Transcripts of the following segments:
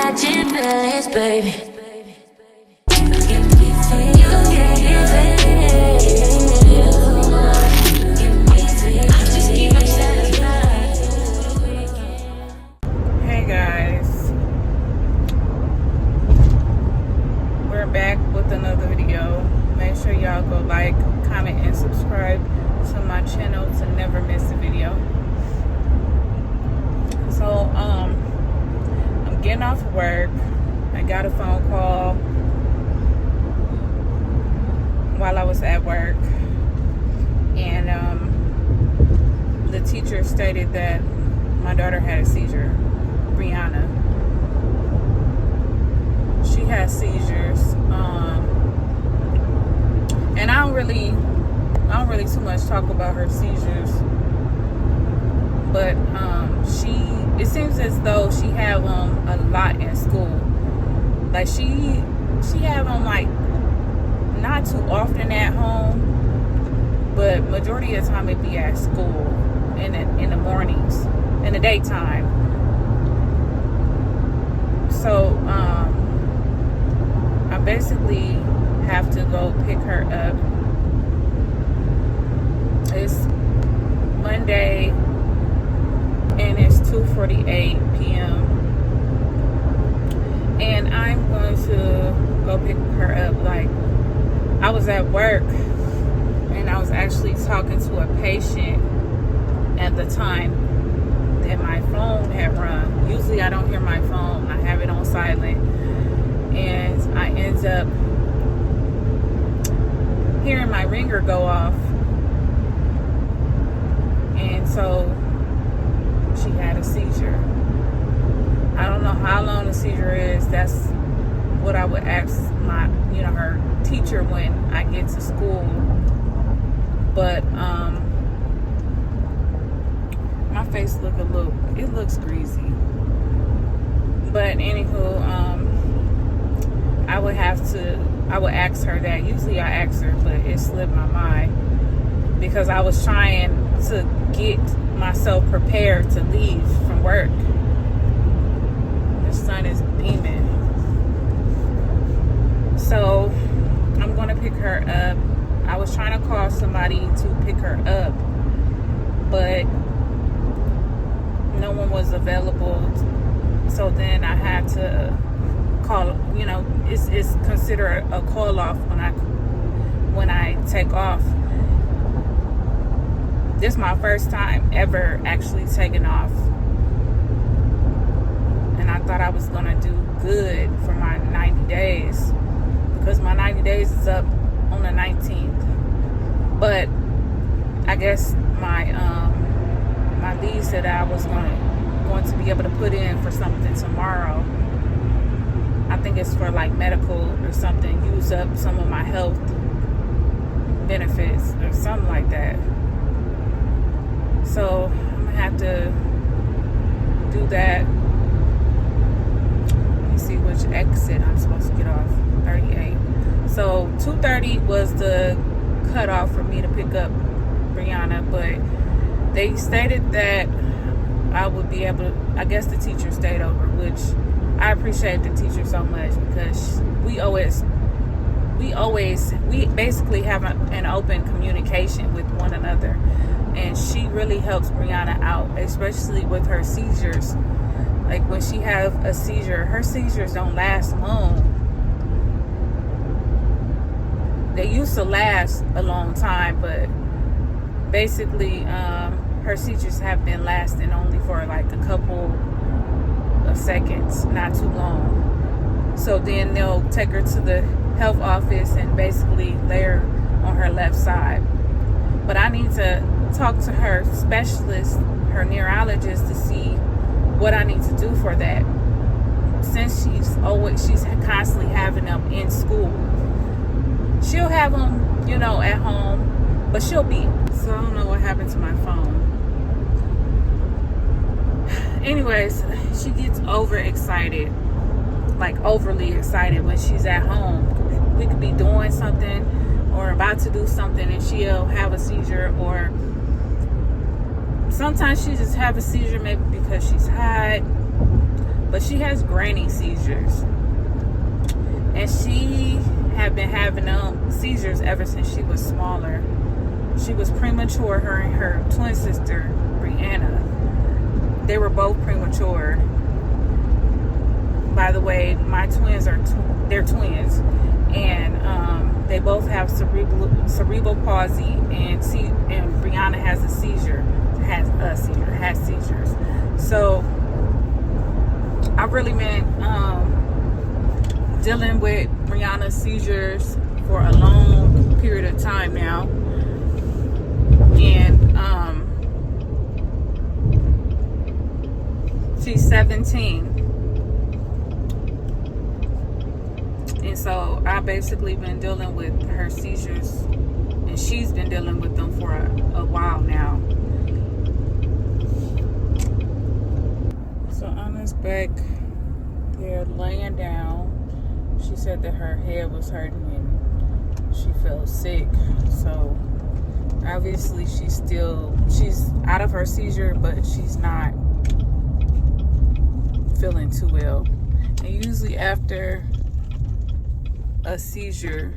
catching feelings, baby. You get Hey guys, we're back with another video. Make sure y'all go like, comment, and subscribe to my channel to never miss a video. So I'm getting off work. I got a phone call while I was at work, and the teacher stated that my daughter had a seizure. Brianna, she has seizures, and I don't really too much talk about her seizures, but it seems as though she have them a lot in school. Like she have them like not too often at home, but majority of the time it be at school in the mornings, in the daytime. So I basically have to go pick her up. It's Monday and it's 2:48 p.m. and I'm going to go pick her up. Like, I was at work and I was actually talking to a patient at the time that my phone had rung. Usually I don't hear my phone. I have it on silent. And I end up hearing my ringer go off. And so she had a seizure. I don't know how long the seizure is. That's what I would ask her teacher when I get to school. But my face looks greasy. But anywho, I would ask her that. Usually I ask her, but it slipped my mind because I was trying to get myself prepared to leave from work. The sun is beaming. So I'm going to pick her up. I was trying to call somebody to pick her up, but no one was available. So then I had to call, it's considered a call off when I take off. This is my first time ever actually taking off. And I thought I was going to do good for my 90 days because my 90 days is up on the 19th. But I guess my lead said I was going to be able to put in for something tomorrow. I think it's for like medical or something, use up some of my health benefits or something like that. So I'm gonna have to do that. Let me see which exit I'm supposed to get off. 38. So 2:30 was the cutoff for me to pick up Brianna, but they stated that I would be able to, I guess the teacher stayed over, which I appreciate the teacher so much because we basically have an open communication with one another. And she really helps Brianna out, especially with her seizures. Like when she have a seizure, her seizures don't last long. They used to last a long time, but basically her seizures have been lasting only for like a couple of seconds, not too long. So then they'll take her to the health office and basically lay her on her left side. But I need to talk to her specialist, her neurologist, to see what I need to do for that. Since she's constantly having them in school. She'll have them, at home, but she'll be. So I don't know what happened to my phone. Anyways, she gets overexcited, like overly excited when she's at home. We could be doing something or about to do something and she'll have a seizure, or sometimes she just have a seizure maybe because she's hot, but she has granny seizures, and she had been having seizures ever since she was smaller. She was premature, her and her twin sister Brianna. They were both premature. By the way, my twins they're twins, and they both have cerebral palsy, and Brianna has seizures. So I've really been dealing with Brianna's seizures for a long period of time now, and she's 17. And so I've basically been dealing with her seizures, and she's been dealing with them for a while now. So Anna's back there laying down. She said that her head was hurting and she felt sick. So obviously she's out of her seizure, but she's not feeling too well. And usually after a seizure,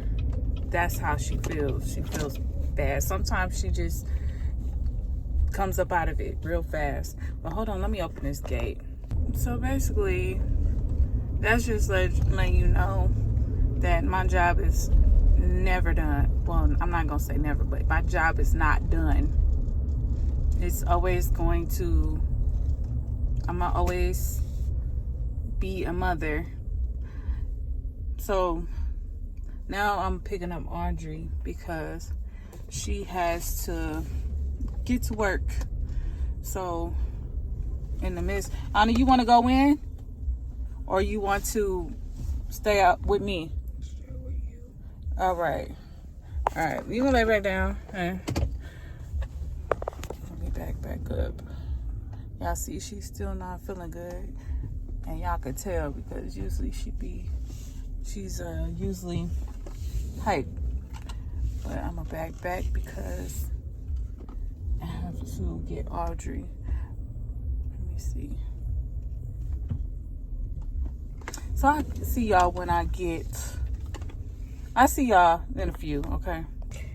that's how she feels. She feels bad. Sometimes she just comes up out of it real fast. But hold on, let me open this gate. So basically, that's just letting you know that my job is never done. Well, I'm not gonna say never, but my job is not done. It's always I'm gonna always be a mother. So now I'm picking up Audrey because she has to get to work. So in the midst, Anna, you want to go in, or you want to stay out with me? Stay with you. All right. You gonna lay back down? Let me back up. Y'all see, she's still not feeling good, and y'all could tell because usually she's usually hype, but I'm gonna back because I have to get Audrey. Let me see. So I see y'all when I see y'all in a few, okay?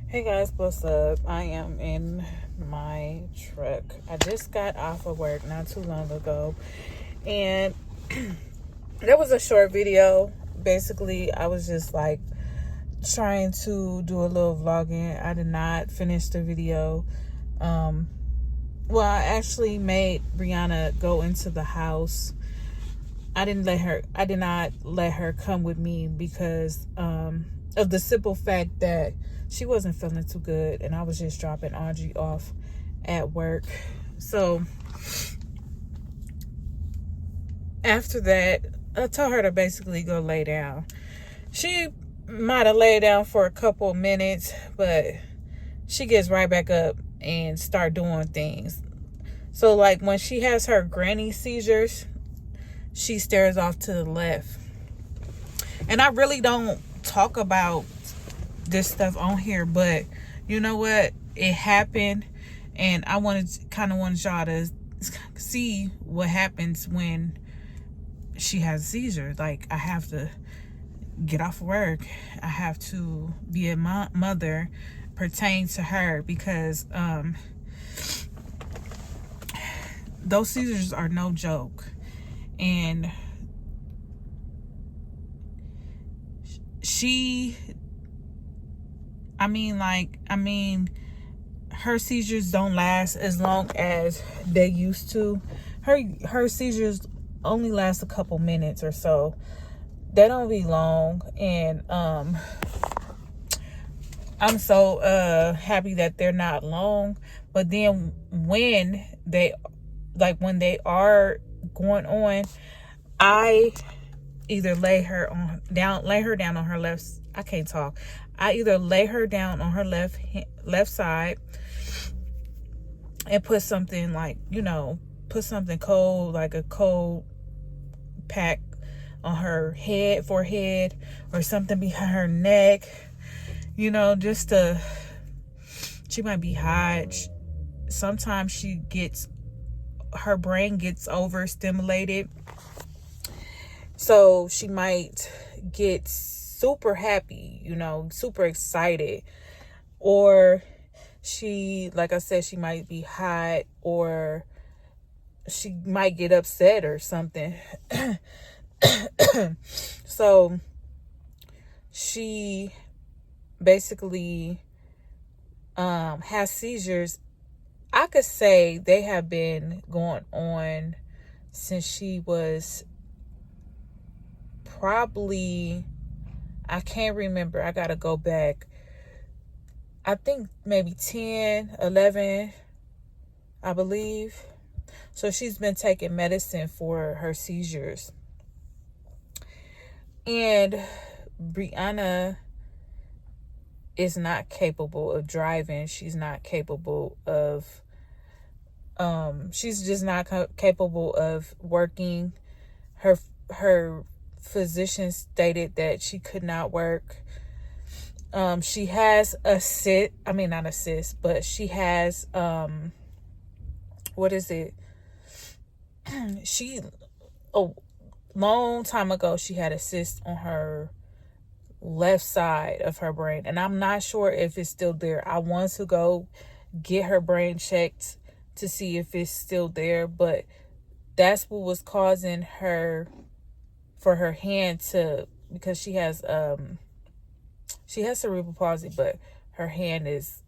Hey guys, what's up? I am in my truck. I just got off of work not too long ago, and that was a short video. Basically, I was just like trying to do a little vlogging. I did not finish the video. Well, I actually made Brianna go into the house. I did not let her come with me because of the simple fact that she wasn't feeling too good, and I was just dropping Audrey off at work. So after that, I told her to basically go lay down. She might have laid down for a couple of minutes, but she gets right back up and start doing things. So like when she has her granny seizures, she stares off to the left. And I really don't talk about this stuff on here, but you know what? It happened, and I wanted y'all to see what happens when she has a seizure. Like, I have to get off work. I have to be a mother pertain to her because those seizures are no joke. And her seizures don't last as long as they used to. Her seizures only last a couple minutes or so. They don't be long, and I'm so happy that they're not long. But then when they are going on, I either lay her down on her left. I can't talk. I either lay her down on her left side and put something cold, like a cold pack on her forehead, or something behind her neck. She might be hot. Sometimes her brain gets overstimulated, So she might get super happy, super excited, or she, like I said, she might be hot, or she might get upset or something. So she basically has seizures. I could say they have been going on since she was probably, I can't remember, I gotta go back, I think maybe 10, 11, I believe. So she's been taking medicine for her seizures. And Brianna is not capable of driving. She's not capable of, she's just not capable of working. Her physician stated that she could not work. She has not a cyst, but she has, what is it? A long time ago, she had a cyst on her left side of her brain, and I'm not sure if it's still there. I want to go get her brain checked to see if it's still there, but that's what was causing her, for her hand to, because she has cerebral palsy, but her hand is,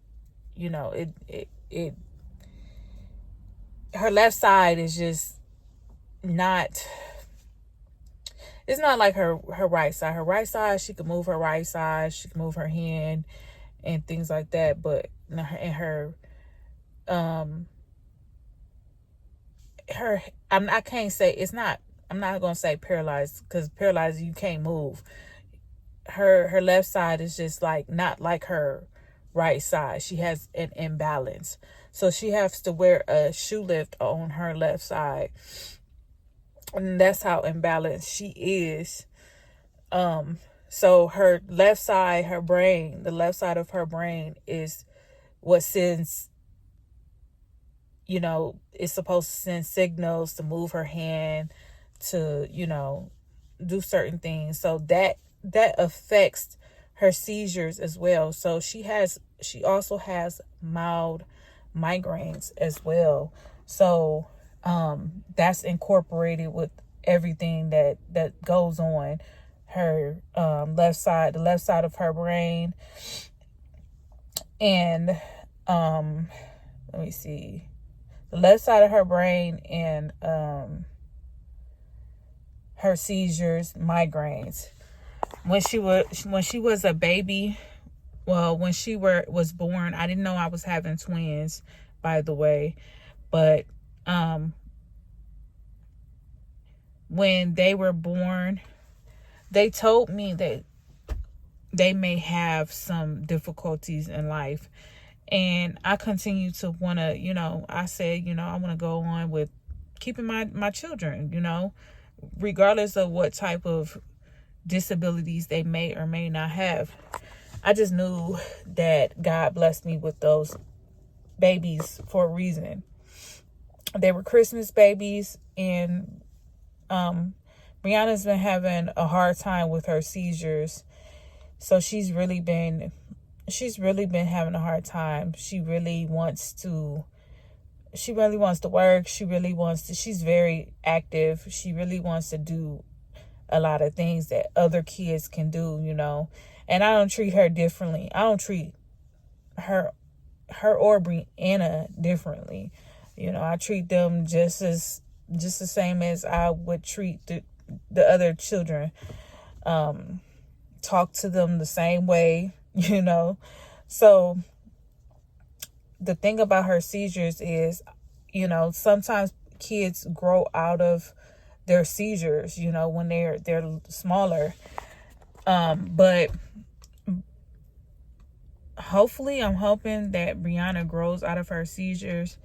her left side is just not, it's not like her right side. Her right side, she can move her right side, she can move her hand and things like that, but in her I can't say, it's not, I'm not going to say paralyzed, because paralyzed, you can't move. Her left side is just like, not like her right side. She has an imbalance. So she has to wear a shoe lift on her left side. And that's how imbalanced she is. So her left side, her brain, the left side of her brain is what sends, it's supposed to send signals to move her hand, to, do certain things. So that affects her seizures as well. So she also has mild migraines as well. So that's incorporated with everything that goes on her left side, the left side of her brain. And let me see, the left side of her brain, and her seizures, migraines. When she was a baby, well, when she was born, I didn't know I was having twins, by the way, but when they were born, they told me that they may have some difficulties in life. And I continue to want to, I said, I want to go on with keeping my children, regardless of what type of disabilities they may or may not have. I just knew that God blessed me with those babies for a reason. They were Christmas babies, and Brianna's been having a hard time with her seizures. So she's really been having a hard time. She really wants to work. She's very active. She really wants to do a lot of things that other kids can do, and I don't treat her differently. I don't treat her or Brianna differently. I treat them just the same as I would treat the other children. Talk to them the same way, So the thing about her seizures is, sometimes kids grow out of their seizures, when they're smaller. But hopefully, I'm hoping that Brianna grows out of her seizures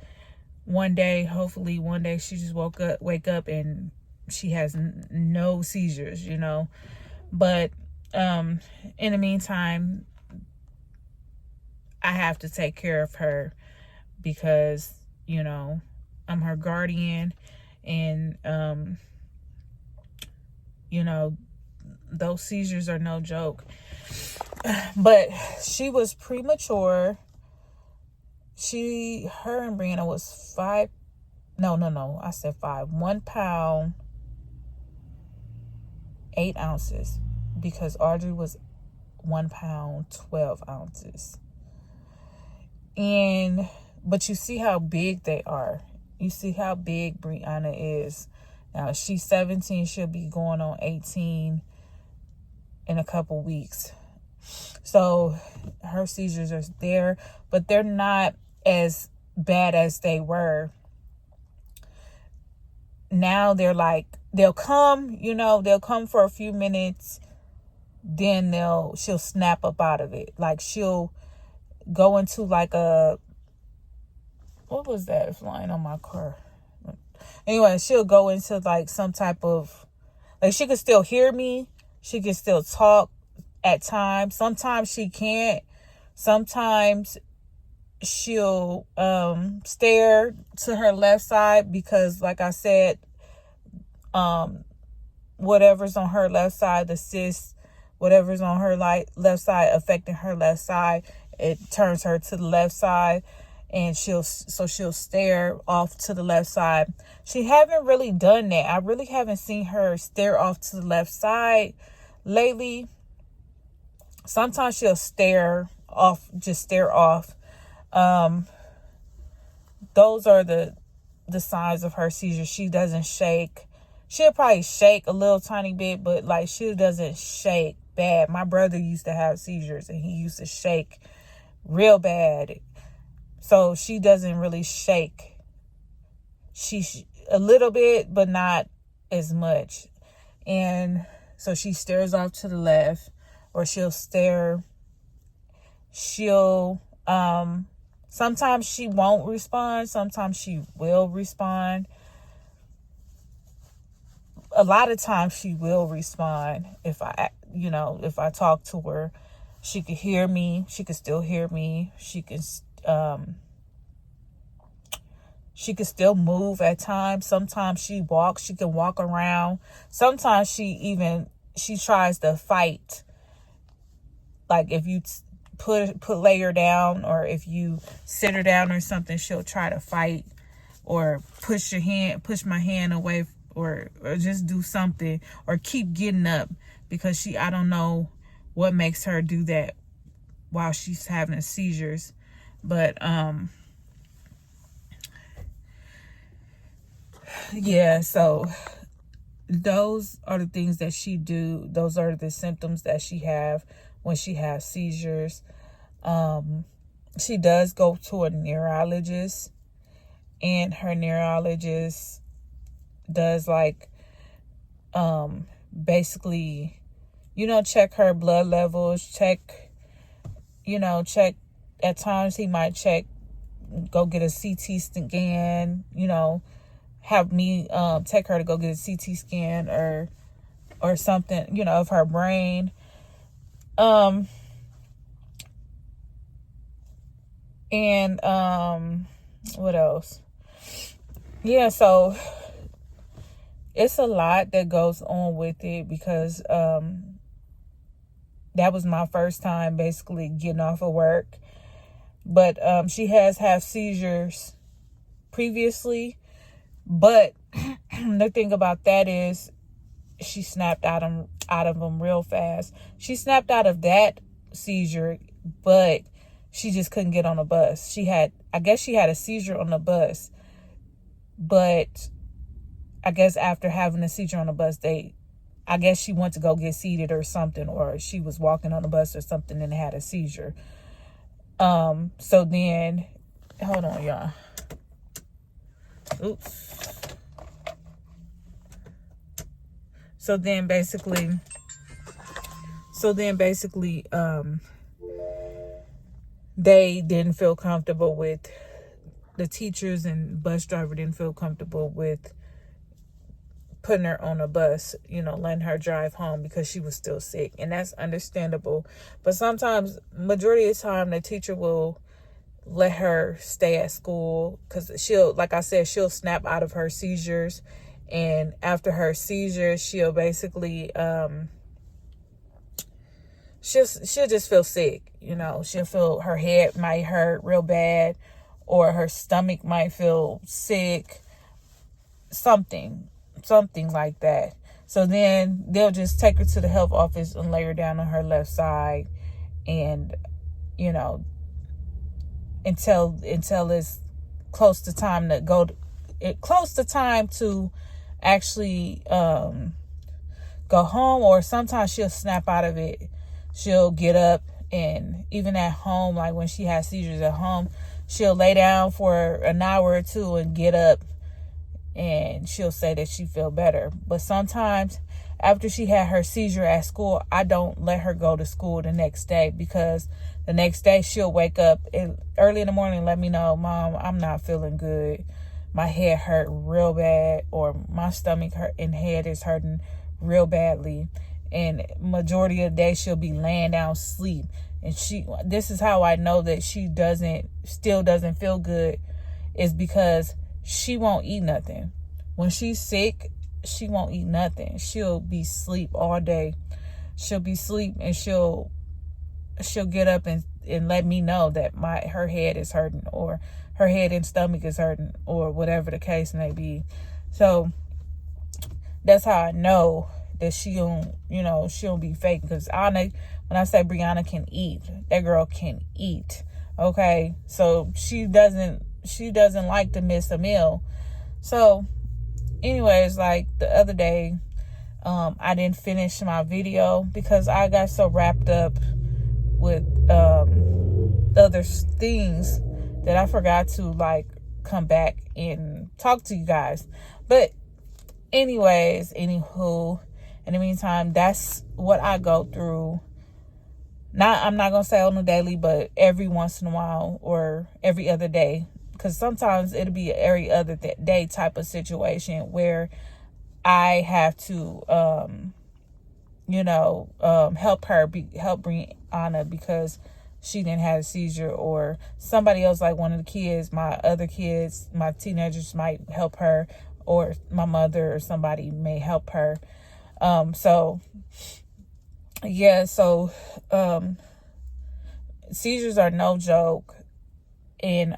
one day. Hopefully one day she just wake up and she has no seizures, But in the meantime, I have to take care of her because, I'm her guardian, and those seizures are no joke. But she was premature. Her and Brianna was 5. No, I said 5. 1 pound, 8 ounces, because Audrey was 1 pound, 12 ounces. But you see how big they are. You see how big Brianna is. Now, she's 17. She'll be going on 18 in a couple weeks. So her seizures are there, but they're not as bad as they were. Now they'll come, they'll come for a few minutes, then she'll snap up out of it. Like, she'll go into like what was that flying on my car? Anyway, she'll go into like some type of, like, she can still hear me. She can still talk at times. Sometimes she can't. Sometimes she'll stare to her left side because, like I said, whatever's on her left side, the cyst, whatever's on her left side affecting her left side, it turns her to the left side, and she'll stare off to the left side. She haven't really done that. I really haven't seen her stare off to the left side lately. Sometimes she'll stare off. Those are the signs of her seizure. She doesn't shake. She'll probably shake a little tiny bit, but like, she doesn't shake bad. My brother used to have seizures and he used to shake real bad. So she doesn't really shake. She a little bit, but not as much. And so she stares off to the left, or she'll sometimes she won't respond. Sometimes she will respond. A lot of times she will respond. If I talk to her, she could hear me. She could still hear me. She can still move at times. Sometimes she can walk around. Sometimes she tries to fight. Like, if you lay her down, or if you sit her down or something, she'll try to fight, or push my hand away, or just do something, or keep getting up, because I don't know what makes her do that while she's having seizures. But yeah, so those are the things that she do. Those are the symptoms that she have when she has seizures. She does go to a neurologist, and her neurologist does basically, check her blood levels, check at times he might go get a CT scan, have me take her to go get a CT scan or something, of her brain. And what else? Yeah, so it's a lot that goes on with it, because that was my first time basically getting off of work. But she has had seizures previously. But the thing about that is she snapped out of them real fast. She snapped out of that seizure, but she just couldn't get on a bus. I guess she had a seizure on the bus. But I guess after having a seizure on the bus, I guess she went to go get seated or something, or she was walking on the bus or something and had a seizure. So then, hold on, y'all. Oops. So then basically, they didn't feel comfortable with, the teachers and bus driver didn't feel comfortable with putting her on a bus, letting her drive home, because she was still sick. And that's understandable. But sometimes, majority of the time, the teacher will let her stay at school, because she'll snap out of her seizures And after her seizure, she'll basically she'll just feel sick. You know, she'll feel her head might hurt real bad, or her stomach might feel sick, something like that. So then they'll just take her to the health office and lay her down on her left side, and you know, until it's close to time to go close to time to actually go home. Or sometimes she'll snap out of it. She'll get up, and even at home, like when she has seizures at home, she'll lay down for an hour or two and get up, and she'll say that she feel better. But sometimes after she had her seizure at school, I don't let her go to school the next day, because the next day she'll wake up early in the morning and let me know, Mom, I'm not feeling good. My head hurt real bad, or my stomach hurt and head is hurting real badly. And majority of the day she'll be laying down sleep. And this is how I know that she still doesn't feel good, is because she won't eat nothing. When she's sick, she won't eat nothing. She'll be asleep all day. She'll be asleep, and she'll get up and let me know that her head is hurting, or her head and stomach is hurting, or whatever the case may be. So that's how I know that she don't be fake. Because when I say Brianna can eat, that girl can eat. Okay, so she doesn't like to miss a meal. So anyways, like the other day, I didn't finish my video because I got so wrapped up with other things that I forgot to like come back and talk to you guys. But anyways, anywho, in the meantime, that's what I go through. I'm not gonna say on a daily, but every once in a while, or every other day, because sometimes it'll be every other day type of situation where I have to help Brianna because she didn't have a seizure, or somebody else, like one of the kids, my other kids, my teenagers might help her, or my mother or somebody may help her. Seizures are no joke. And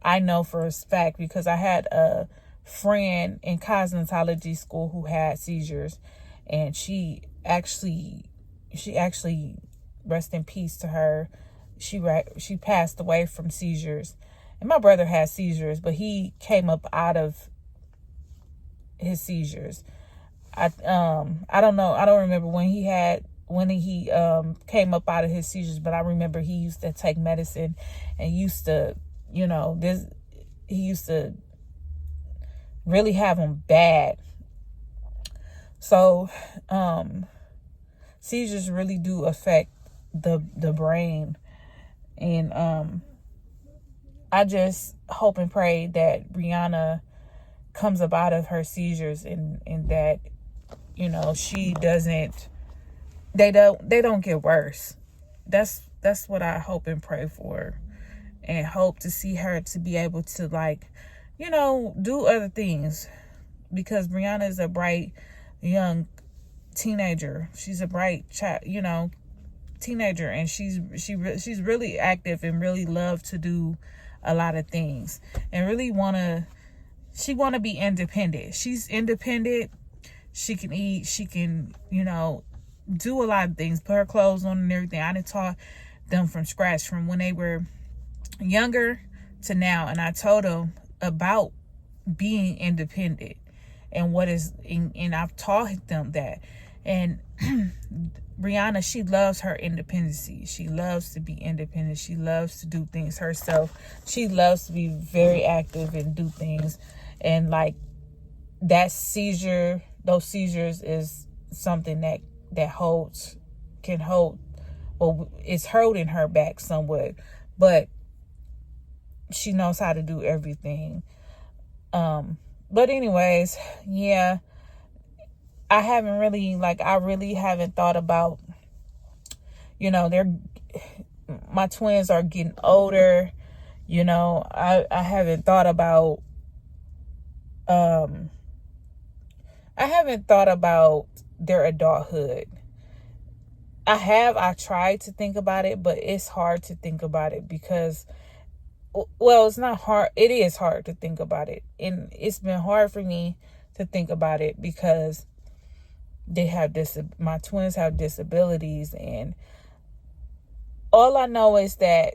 I know for a fact, because I had a friend in cosmetology school who had seizures, and she actually, rest in peace to her, she passed away from seizures. And my brother had seizures, but he came up out of his seizures. I don't know. I don't remember when he came up out of his seizures, but I remember he used to take medicine and used to, he used to really have them bad. So, seizures really do affect the brain. And, I just hope and pray that Brianna comes up out of her seizures, and that, she doesn't, they don't get worse. That's what I hope and pray for, and hope to see her to be able to, like, do other things, because Brianna is a bright young teenager. She's a bright child, teenager, and she's really active and really love to do a lot of things, and really she want to be independent. She's independent. She can eat. She can, do a lot of things, put her clothes on and everything. I done taught them from scratch, from when they were younger to now. And I told them about being independent and and I've taught them that. And Brianna, she loves her independency. She loves to be independent. She loves to do things herself. She loves to be very active and do things. And like those seizures is something that can hold, well, it's holding her back somewhat, but she knows how to do everything. But anyways, yeah, I really haven't thought about, my twins are getting older. I haven't thought about, I haven't thought about their adulthood. I tried to think about it, but it's hard to think about it because, well, it's not hard. It is hard to think about it. And it's been hard for me to think about it because my twins have disabilities, and all I know is that,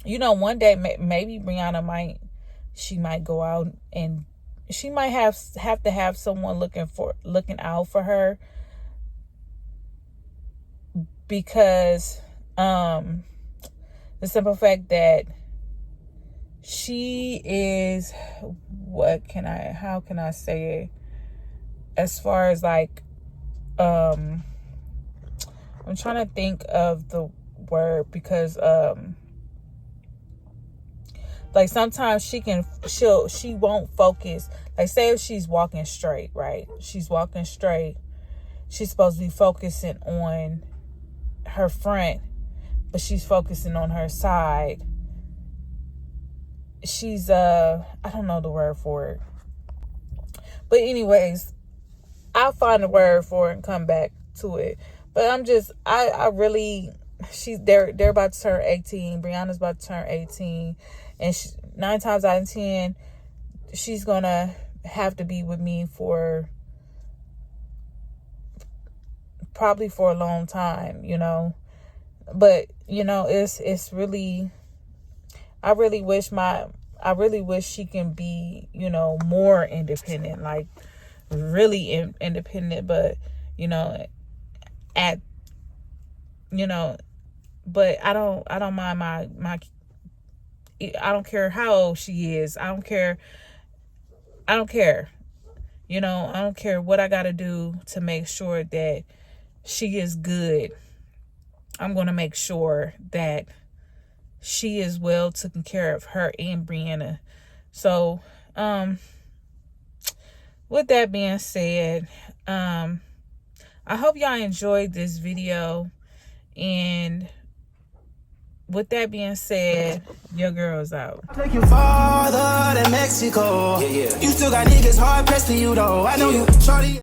one day maybe Brianna might go out and she might have to have someone looking out for her, because the simple fact that she is, how can I say it, as far as like, I'm trying to think of the word, because like sometimes she won't focus. Like, say if she's walking straight, right? She's walking straight. She's supposed to be focusing on her front, but she's focusing on her side. She's I don't know the word for it. But anyways, I'll find the word for it and come back to it. But they're about to turn 18. Brianna's about to turn 18. And 9 times out of 10, she's going to have to be with me probably for a long time, But, it's really, I really wish she can be, more independent, like really independent, but, but I don't mind my I don't care how old she is. I don't care. I don't care what I got to do to make sure that she is good. I'm going to make sure that she is well taken care of, her and Brianna. So, with that being said, I hope y'all enjoyed this video. And with that being said, your girl's out. Taking farther than Mexico. Yeah. You still got niggas hard pressed to you though. I know you, shorty.